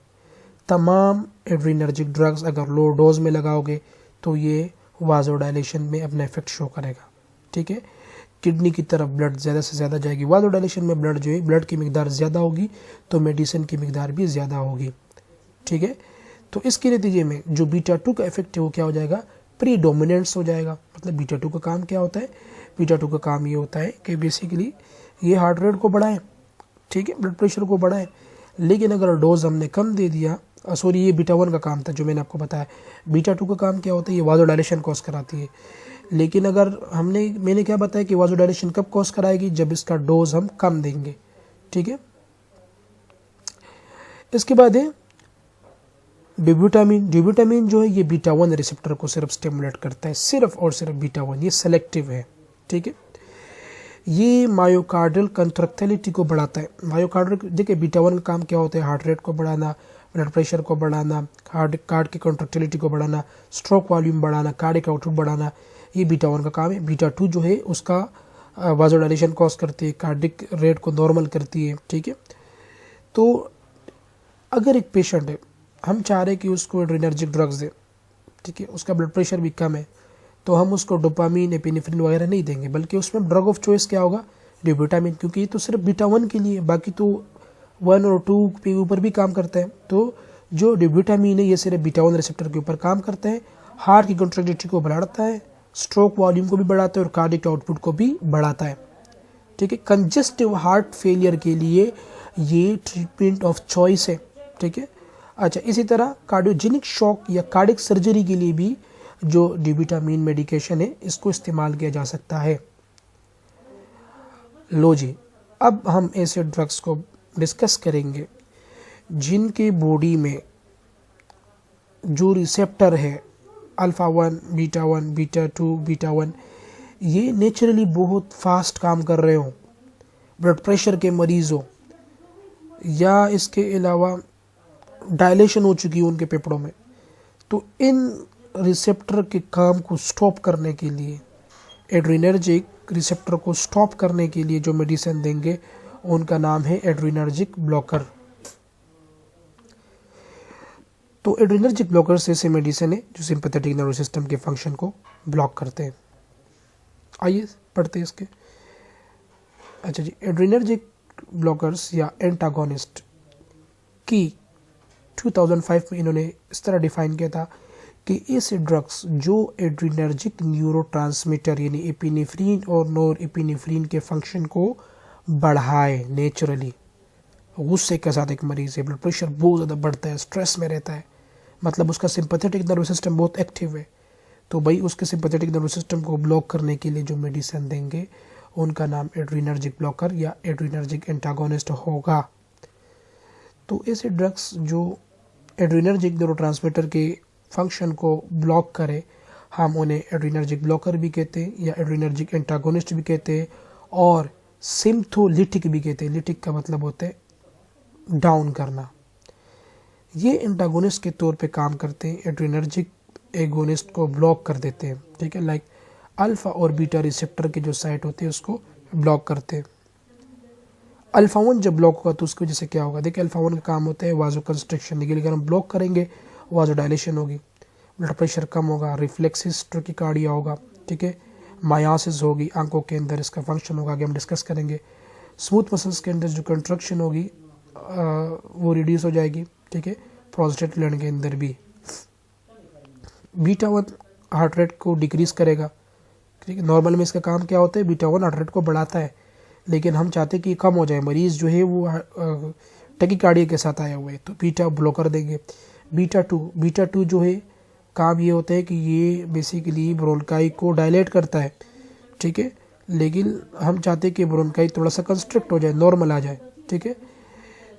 तमाम एड्रीनर्जिक ड्रग्स अगर लो डोज में लगाओगे तो ये वाजोडाइलेशन में अपना इफेक्ट शो करेगा। ठीक है, किडनी की तरफ ब्लड ज़्यादा से ज़्यादा जाएगी। वाजोडाइलेशन में ब्लड जो है, ब्लड की मिकदार ज़्यादा होगी तो मेडिसिन की मिकदार भी ज़्यादा होगी। ठीक है, तो इसके नतीजे में जो बीटा 2 का इफेक्ट है वो क्या हो जाएगा, प्रीडोमिनेंस हो जाएगा। मतलब बीटा 2 का काम क्या होता है, बीटा 2 का काम ये होता है कि बेसिकली ये हार्ट रेट को बढ़ाए, ठीक है, ब्लड प्रेशर को बढ़ाए। लेकिन अगर डोज हमने कम दे दिया, सॉरी ये बीटा 1 का काम था जो मैंने आपको बताया। बीटा 2 का काम क्या होता है, ये वाजोडाइलेशन कॉज कराती है। लेकिन अगर मैंने क्या बताया कि वाजोडाइलेशन कब कॉज कराएगी, जब इसका डोज हम कम देंगे। ठीक है, इसके बाद है डिब्यूटामिन। डिब्यूटामिन जो है ये बीटा 1 रिसेप्टर को सिर्फ स्टिमुलेट करता है, सिर्फ और सिर्फ बीटा 1, ये सेलेक्टिव है। ठीक है, ये मायोकार्डियल कंट्रैक्टिलिटी को बढ़ाता है। मायोकार्डियल, देखिए बीटा 1 का काम क्या होता है, हार्ट रेट को बढ़ाना, ब्लड प्रेशर को बढ़ाना, कार्ड की कंट्रैक्टिलिटी को बढ़ाना, स्ट्रोक वॉल्यूम बढ़ाना, कार्डिक आउटपुट बढ़ाना, ये बीटा 1 का काम है। बीटा 2 जो है उसका वाजोडाइलेशन कॉज करती है, कार्डिक रेट को नॉर्मल करती है। ठीक है, तो अगर एक पेशेंट है, हम चाह रहे हैं कि उसको एड्रेनर्जिक ड्रग्स दें, ठीक है, उसका ब्लड प्रेशर भी कम है, तो हम उसको डोपामीन, एपिनेफ्रिन वगैरह नहीं देंगे, बल्कि उसमें ड्रग ऑफ चॉइस क्या होगा, डिब्यूटामिन, क्योंकि ये तो सिर्फ बीटा 1 के लिए, बाकी तो 1 और 2 के ऊपर भी काम करता है। तो जो डिब्यूटामिन है ये सिर्फ बीटा 1 रिसेप्टर के ऊपर काम करता है, हार्ट की कंट्रैक्टिलिटी को बढ़ाता है, स्ट्रोक वॉल्यूम को भी बढ़ाता है और कार्डिक आउटपुट को भी बढ़ाता है। ठीक है, कंजेस्टिव हार्ट फेलियर के लिए ये ट्रीटमेंट ऑफ चॉइस है। ठीक है, अच्छा, इसी तरह कार्डियोजेनिक शॉक या कार्डिक सर्जरी के लिए भी जो डिब्यूटामिन मेडिकेशन है इसको इस्तेमाल किया जा सकता है। लो जी, अब हम ऐसे ड्रग्स को डिस्कस करेंगे जिनके बॉडी में जो रिसेप्टर है अल्फा 1, बीटा 1, बीटा 2, बीटा 1, ये नेचुरली बहुत फास्ट काम कर रहे हो, ब्लड प्रेशर के मरीज हो, या इसके अलावा डायलेशन हो चुकी है उनके फेफड़ों में। तो इन रिसेप्टर के काम को स्टॉप करने के लिए, एड्रीनर्जिक रिसेप्टर को स्टॉप करने के लिए जो मेडिसिन देंगे उनका नाम है एड्रीनर्जिक ब्लॉकर। तो एड्रीनर्जिक ब्लॉकर्स ऐसे मेडिसिन है जो सिंपैथेटिक नर्वस सिस्टम के फंक्शन को ब्लॉक करते हैं। आइए पढ़ते हैं इसके। अच्छा जी, एड्रीनर्जिक ब्लॉकर्स या एंटागोनिस्ट की 2005 में इन्होंने इस तरह डिफाइन किया था कि ऐसे ड्रग्स जो एड्रीनर्जिक न्यूरोट्रांसमीटर यानी एपिनेफ्रिन और नॉर एपिनेफ्रिन के फंक्शन को बढ़ाए नेचुरली। गुस्से के साथ एक मरीज है, ब्लड प्रेशर बहुत ज़्यादा बढ़ता है, स्ट्रेस में रहता है, मतलब उसका सिंपैथेटिक नर्वस सिस्टम बहुत एक्टिव है, तो भाई उसके सिंपैथेटिक नर्वस सिस्टम को ब्लॉक करने के लिए जो मेडिसिन देंगे उनका नाम एड्रीनर्जिक ब्लॉकर या एड्रीनर्जिक एंटागोनिस्ट होगा। तो ऐसे ड्रग्स जो एड्रीनर्जिक न्यूरोट्रांसमीटर के फंक्शन को ब्लॉक करे, हम उन्हें एड्रीनर्जिक ब्लॉकर भी कहते हैं या एड्रीनर्जिक एंटागोनिस्ट भी कहते हैं और सिम्प्थोलिटिक भी कहते हैं। लिटिक का मतलब होता है डाउन करना। ये एंटागोनिस्ट के तौर पे काम करते हैं, एड्रीनर्जिक एगोनिस्ट को ब्लॉक कर देते हैं। ठीक है, लाइक अल्फा और बीटा रिसेप्टर के जो साइट होते हैं उसको ब्लॉक करते हैं। अल्फा 1 जब ब्लॉक होगा तो उसकी वजह से क्या होगा, देखिए अल्फा 1 का काम होता है वाजो कंस्ट्रिक्शन, लेकिन अगर हम ब्लॉक करेंगे वाजो डायलेशन होगी, ब्लड प्रेशर कम होगा, रिफ्लेक्सिस ट्रैकिकार्डिया होगा, ठीक है, मायासिस होगी, आंखों के अंदर इसका फंक्शन होगा, आगे हम डिस्कस करेंगे। स्मूथ मसल्स के अंदर जो कंट्रक्शन होगी वो रिड्यूस हो जाएगी, ठीक है, प्रोस्टेट ग्लैंड के अंदर भी। बीटा 1 हार्ट रेट को डिक्रीज करेगा, ठीक है। नॉर्मल में इसका काम क्या होता है, बीटा 1 हार्ट रेट को बढ़ाता है, लेकिन हम चाहते हैं कि कम हो जाए, मरीज जो है वो टैकीकार्डिया के साथ आया हुआ है, तो बीटा ब्लॉकर देंगे। बीटा 2 जो है काम ये होता है कि ये बेसिकली ब्रोंकाई को डायलेट करता है, ठीक है, लेकिन हम चाहते हैं कि ब्रोंकाई थोड़ा सा कंस्ट्रिक्ट हो जाए, नॉर्मल आ जाए, ठीक है।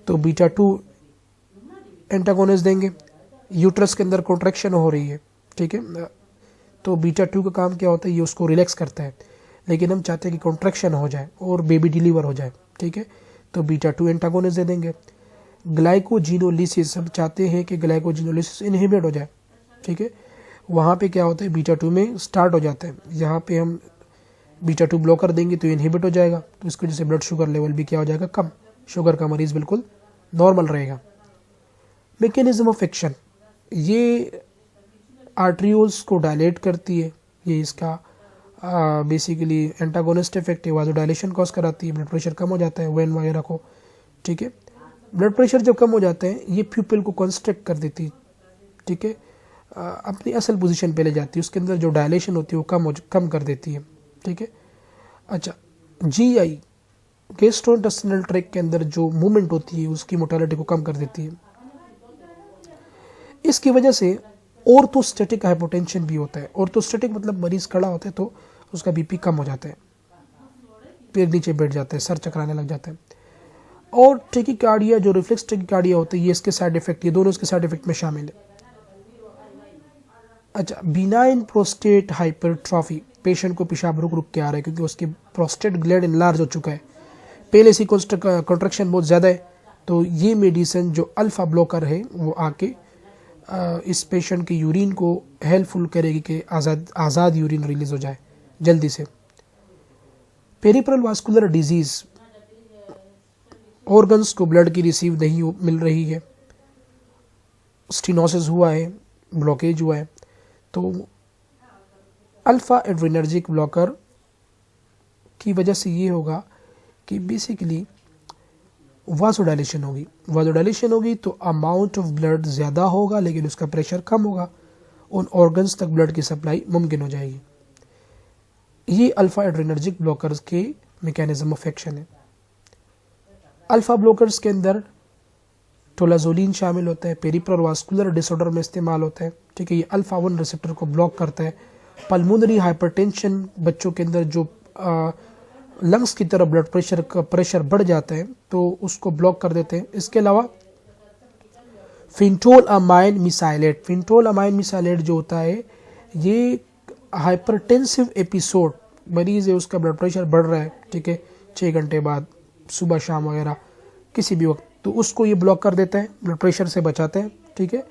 तो बीटा 2 एंटागोनिस्ट देंगे। यूट्रस के अंदर कॉन्ट्रैक्शन हो रही है, ठीक है, तो बीटा 2 का काम क्या होता है, ये उसको रिलैक्स करता है, लेकिन हम चाहते हैं कि कॉन्ट्रैक्शन हो जाए और बेबी डिलीवर हो जाए, ठीक है, तो बीटा 2 एंटागोनिस्ट दे देंगे। ग्लाइकोजिनोलिसिस, हम चाहते हैं कि ग्लाइकोजिनोलिसिस इनहिबिट हो जाए, ठीक है, वहाँ पे क्या होता है, बीटा 2 में स्टार्ट हो जाता है, यहाँ पे हम बीटा 2 ब्लॉकर देंगे तो इनहिबिट हो जाएगा, तो इसकी वजह से ब्लड शुगर लेवल भी क्या हो जाएगा, कम, शुगर का मरीज बिल्कुल नॉर्मल रहेगा। मैकेनिज्म ऑफ एक्शन, ये आर्ट्रियोल्स को डायलेट करती है, ये इसका बेसिकली एंटागोनिस्ट इफेक्ट है, वाजो डायलेशन कॉज कराती है, ब्लड प्रेशर कम हो जाता है वेन वगैरह को, ठीक है। ब्लड प्रेशर जब कम हो जाता है ये प्यूपिल को कंस्ट्रिक्ट कर देती है, ठीक है, अपनी असल पोजीशन पे ले जाती है, उसके अंदर जो डायलेशन होती है वो कम कर देती है, ठीक है। अच्छा, GI गैस्ट्रोइंटेस्टाइनल ट्रैक्ट के अंदर जो मूवमेंट होती है उसकी मोटालिटी को कम कर देती है। इसकी वजह से ऑर्थोस्टैटिक हाइपोटेंशन भी होता है। ऑर्थोस्टैटिक मतलब मरीज खड़ा होता है तो उसका बीपी कम हो जाता है, पैर नीचे बैठ जाता है, सर चकराने लग जाता है। और टैकीकार्डिया, जो रिफ्लेक्स टैकीकार्डिया होता है, ये इसके साइड इफेक्ट, ये दोनों इसके साइड इफेक्ट में शामिल है। अच्छा, बिनाइन प्रोस्टेट हाइपरट्रॉफी, पेशेंट को पेशाब रुक के आ रहा है क्योंकि उसकी प्रोस्टेट ग्लैंड इनलार्ज हो चुका है, पहले से कॉन्ट्रैक्शन बहुत ज़्यादा है, तो ये मेडिसिन जो अल्फा ब्लॉकर है वो आके इस पेशेंट की यूरिन को हेल्पफुल करेगी कि आज़ाद यूरिन रिलीज हो जाए जल्दी से। पेरिफेरल वास्कुलर डिजीज, ऑर्गन्स को ब्लड की रिसीव नहीं मिल रही है, स्टेनोसिस हुआ है, ब्लॉकेज हुआ है, तो अल्फा एड्रेनर्जिक ब्लॉकर की वजह से ये होगा कि बेसिकली वासोडाइलेशन होगी तो अमाउंट ऑफ ब्लड ज़्यादा होगा लेकिन उसका प्रेशर कम होगा, उन ऑर्गन्स तक ब्लड की सप्लाई मुमकिन हो जाएगी। ये अल्फा एड्रेनर्जिक ब्लॉकर्स के मैकेनिज्म ऑफ एक्शन है। अल्फा ब्लॉकर्स के अंदर टोलाजोलिन शामिल होता है, पेरिफेरल वास्कुलर डिसऑर्डर में इस्तेमाल होता है, ठीक है, ये अल्फा 1 रिसेप्टर को ब्लॉक करता है। पल्मोनरी हाइपरटेंशन, बच्चों के अंदर जो लंग्स की तरफ ब्लड प्रेशर बढ़ जाता है तो उसको ब्लॉक कर देते हैं। इसके अलावा फिनटोल अमाइन मिसाइलेट जो होता है, ये हाइपरटेंसिव एपिसोड, मरीज है उसका ब्लड प्रेशर बढ़ रहा है, ठीक है, 6 घंटे बाद, सुबह शाम वगैरह किसी भी वक्त, तो उसको ये ब्लॉक कर देता है, ब्लड प्रेशर से बचाते हैं, ठीक है।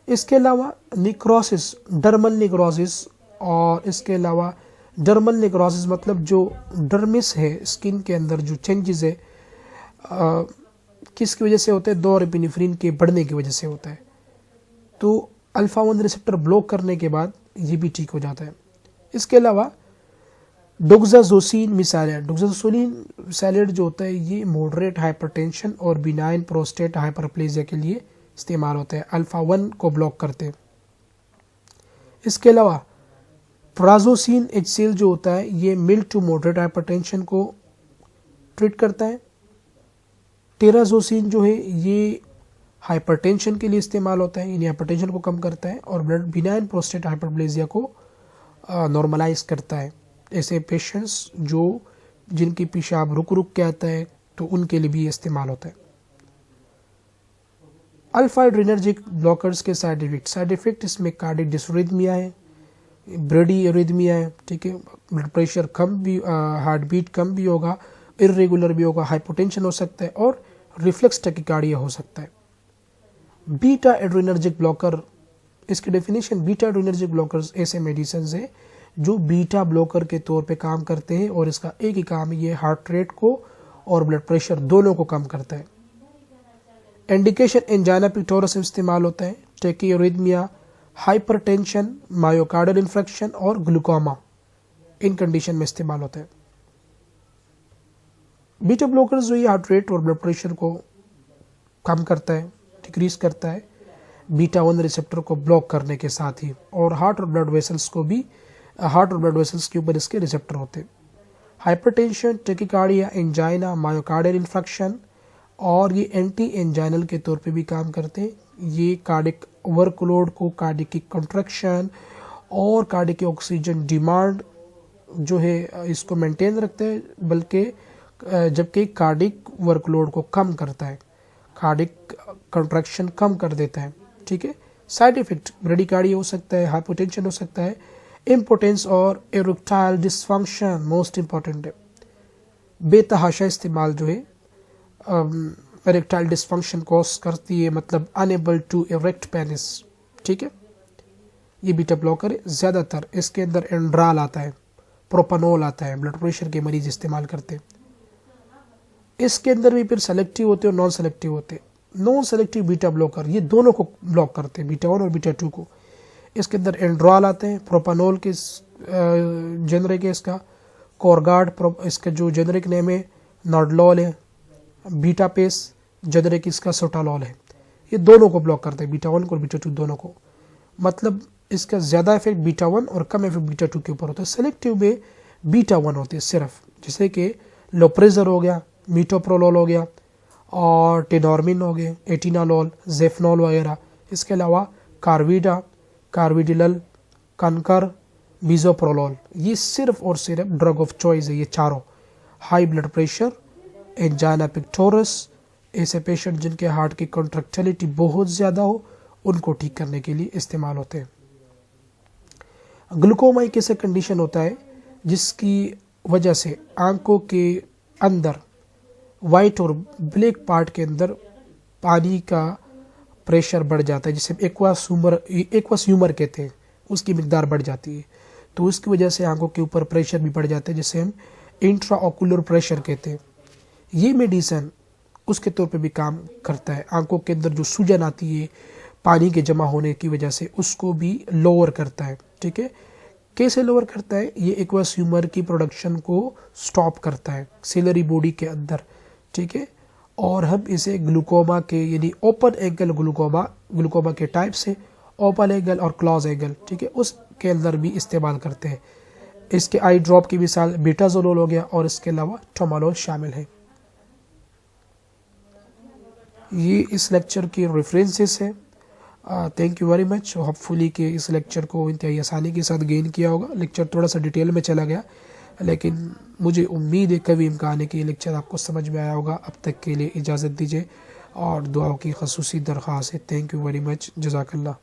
इसके अलावा निक्रोसिस, डर्मल निक्रोसिस, और इसके अलावा डर्मल निक्रोसिस मतलब जो डर्मिस है, स्किन के अंदर जो चेंजेस है, किसकी वजह से होते हैं, नॉरएपिनेफ्रिन के बढ़ने की वजह से होता है, तो अल्फा 1 रिसेप्टर ब्लॉक करने के बाद ये भी ठीक हो जाता है। इसके अलावा डोक्साजोसिन मिसाइलेट जो होता है, ये मॉडरेट हाइपरटेंशन और बिनाइन प्रोस्टेट हाइपरप्लेजिया के लिए इस्तेमाल होता है, अल्फा 1 को ब्लॉक करते हैं। इसके अलावा प्राजोसिन HCl जो होता है, ये मिल्ड टू मॉडरेट हाइपरटेंशन को ट्रीट करता है। टेराजोसिन जो है ये हाइपरटेंशन के लिए इस्तेमाल होता है, यानी हाइपरटेंशन को कम करता है और ब्लड बिनाइन प्रोस्टेट हाइपरप्लेजिया को नॉर्मलाइज करता है। ऐसे पेशेंट्स जिनकी पेशाब रुक के आता है तो उनके लिए भी इस्तेमाल होता है। अल्फा एड्रेनर्जिक ब्लॉकर्स के साइड इफेक्ट इसमें कार्डिक डिसरिथमिया है, ब्रेडी एरिथमिया है, ठीक है, ब्लड प्रेशर कम भी, हार्ट बीट कम भी होगा, इर्रेगुलर भी होगा, हाइपोटेंशन हो सकता है और रिफ्लेक्स टैकीकार्डिया हो सकता है। बीटा एड्रेनर्जिक ब्लॉकर, इसकी डेफिनेशन, बीटा एड्रेनर्जिक ब्लॉकर्स ऐसे मेडिसिन है जो बीटा ब्लॉकर के तौर पे काम करते हैं और इसका एक ही काम, ये हार्ट रेट को और ब्लड प्रेशर दोनों को कम करता है। इंडिकेशन एंजाइना पिक्टोरस में इस्तेमाल होता है, टैकीआर्रिथमिया, हाइपरटेंशन, मायोकार्डियल इन्फेक्शन और ग्लूकोमा, इन कंडीशन में इस्तेमाल होता है। बीटा ब्लॉकर्स जो ये हार्ट रेट और ब्लड प्रेशर को कम करता है, डिक्रीज करता है, बीटा 1 रिसेप्टर को ब्लॉक करने के साथ ही, और हार्ट और ब्लड वेसल्स के ऊपर इसके रिसेप्टर होते हैं। Hypertension, tachycardia, angina, myocardial infection, और ये एंटी एंजाइनल के तौर पे भी काम करते हैं। ये कार्डिक वर्कलोड को, कार्डिक की कंट्रैक्शन और कार्डिक की ऑक्सीजन डिमांड जो है इसको मेंटेन रखते हैं, बल्कि जबकि कार्डिक वर्कलोड को कम करता है, कार्डिक कंट्रैक्शन कम कर देता है। ठीक है। साइड इफेक्ट ब्रेडिकार्डिया हो सकता है, हाइपोटेंशन हो सकता है, इम्पोटेंस और इरेक्टाइल डिसफंक्शन मोस्ट इंपॉर्टेंट है। बेतहाशा इस्तेमाल जो है इरेक्टाइल डिसफंक्शन कॉज करती है, मतलब अनेबल टू इरेक्ट पेनिस। ठीक है। ये बीटा ब्लॉकर ज़्यादातर इसके अंदर एंड्राल आता है, प्रोपानोल आता है, ब्लड प्रेशर के मरीज इस्तेमाल करते हैं। इसके अंदर भी फिर सेलेक्टिव होते हैं और नॉन सेलेक्टिव होते हैं। नॉन सेलेक्टिव बीटा ब्लॉकर ये दोनों को ब्लॉक करते हैं, बीटा 1 और बीटा 2 को। इसके अंदर एंड्रॉल आते हैं, प्रोपानोल के जेनरिक है इसका, कोरगार्ड इसका जो जेनरिक नेम है, नॉर्डलॉल है, बीटा पेस जेनरिक इसका सोटालॉल है। ये दोनों को ब्लॉक करते हैं, बीटा 1 और बीटा 2 दोनों को। मतलब इसका ज़्यादा इफेक्ट बीटा 1 और कम इफेक्ट बीटा 2 के ऊपर होता है। सेलेक्टिव में बीटा 1 होती है सिर्फ, जैसे कि लोप्रेजर हो गया, मीटोप्रोलोल हो गया, और टेनॉर्मिन हो गए, एटिनालॉल, जेफनॉल वगैरह। इसके अलावा कार्विडा, कार्विडिलल, कनकर, बीजोप्रोलोल, ये सिर्फ और सिर्फ ड्रग ऑफ चॉइस है। ये चारों हाई ब्लड प्रेशर, एंजाइना पिक्टोरस, ऐसे पेशेंट जिनके हार्ट की कॉन्ट्रैक्टिलिटी बहुत ज़्यादा हो, उनको ठीक करने के लिए इस्तेमाल होते हैं। ग्लूकोमा एक ऐसा कंडीशन होता है जिसकी वजह से आंखों के अंदर वाइट और ब्लैक पार्ट के अंदर पानी का प्रेशर बढ़ जाता है, जिसे एक्वस ह्यूमर कहते हैं, उसकी मिकदार बढ़ जाती है। तो उसकी वजह से आंखों के ऊपर प्रेशर भी बढ़ जाता है, जिसे हम इंट्रा ऑकुलर प्रेशर कहते हैं। ये मेडिसन उसके तौर पे भी काम करता है। आंखों के अंदर जो सूजन आती है पानी के जमा होने की वजह से, उसको भी लोअर करता है। ठीक है। कैसे लोअर करता है? ये एक्वस ह्यूमर की प्रोडक्शन को स्टॉप करता है सिलरी बॉडी के अंदर। ठीक है। और हम इसे ग्लूकोमा के, यानी ओपन एंगल ग्लूकोमा के टाइप से ओपन एंगल और क्लोज एंगल, ठीक है, उसके अंदर भी इस्तेमाल करते हैं। इसके आई ड्रॉप की मिसाल बीटाजोलोल हो गया, और इसके अलावा टोमालोल शामिल है। ये इस लेक्चर की रेफरेंसेस है। Thank you very much. Hopefully कि इस लेक्चर को इंतहाई आसानी के साथ गेन किया होगा। लेक्चर थोड़ा सा डिटेल में चला गया, लेकिन मुझे उम्मीद है कभी इम्कान है कि ये लेक्चर आपको समझ में आया होगा। अब तक के लिए इजाज़त दीजिए और दुआओं की खसूसी दरख्वास्त है। Thank you very much. जज़ाकल्लाह।